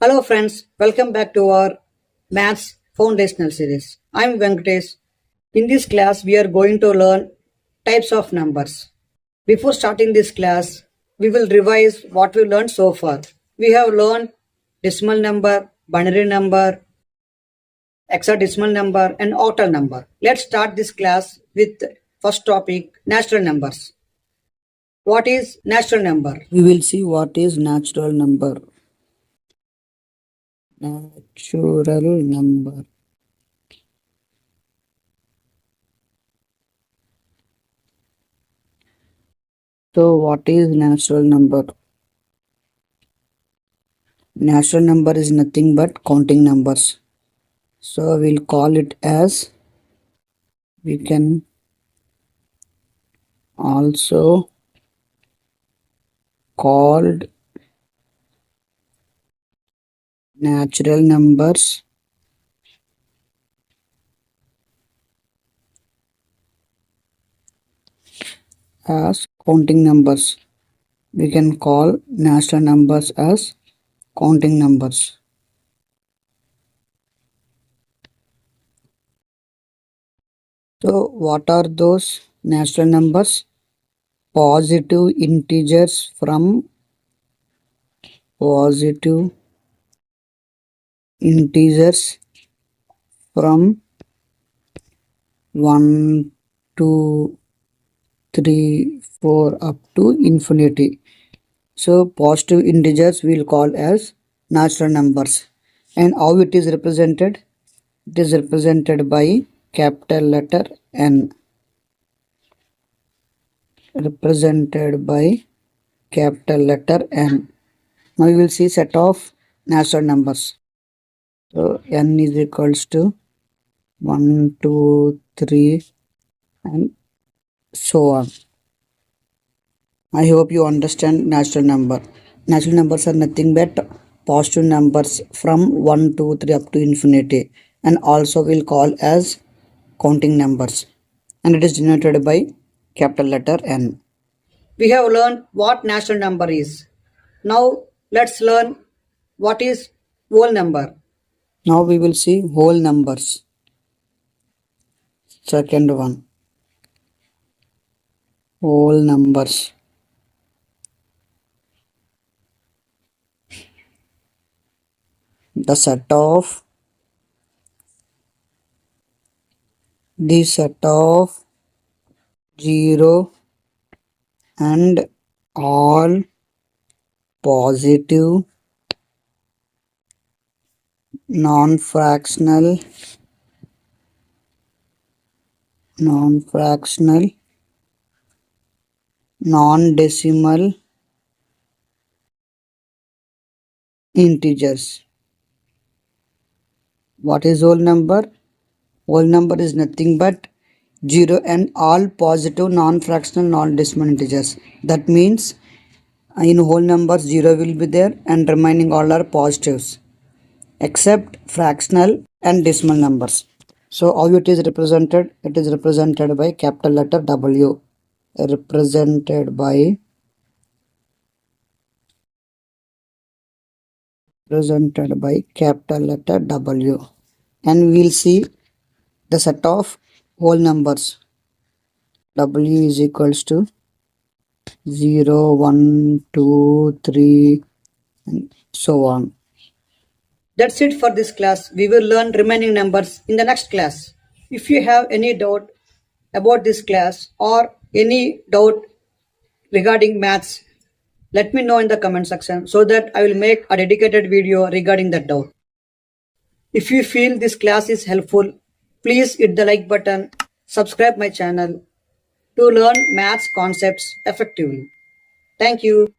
Hello friends, welcome back to our Maths Foundational series. I'm Venkatesh. In this class, we are going to learn types of numbers. Before starting this class, we will revise what we learned so far. We have learned decimal number, binary number, hexadecimal number and octal number. Let's start this class with first topic, natural numbers. What is natural number? We will see what is natural number. Natural number. So what is natural number? Natural number is nothing but counting numbers. So we'll call it as, we can also called natural numbers as counting numbers. We can call natural numbers as counting numbers. So what are those natural numbers? Positive integers from positive integers from 1, 2, 3, 4 up to infinity. So positive integers we'll call as natural numbers. And how it is represented? It is represented by capital letter N. Represented by capital letter N. Now you will see set of natural numbers. So N is equals to 1, 2, 3 and so on. I hope you understand natural number. Natural numbers are nothing but positive numbers from 1, 2, 3 up to infinity, and also we'll call as counting numbers, and it is denoted by capital letter N. We have learned what natural number is. Now let's learn what is whole number. Now we will see whole numbers. Second one, whole numbers. The set of 0 and all positive non-fractional non-decimal integers. What is whole number? Whole number is nothing but 0 and all positive non-fractional non-decimal integers. That means in whole numbers 0 will be there and remaining all are positives except fractional and decimal numbers. So how it is represented? It is represented by capital letter W. Represented by capital letter W. And we'll see the set of whole numbers. W is equals to 0, 1, 2, 3 and so on. That's it for this class. We will learn remaining numbers in the next class. If you have any doubt about this class or any doubt regarding maths, let me know in the comment section so that I will make a dedicated video regarding that doubt. If you feel this class is helpful, please hit the like button, subscribe my channel to learn maths concepts effectively. Thank you.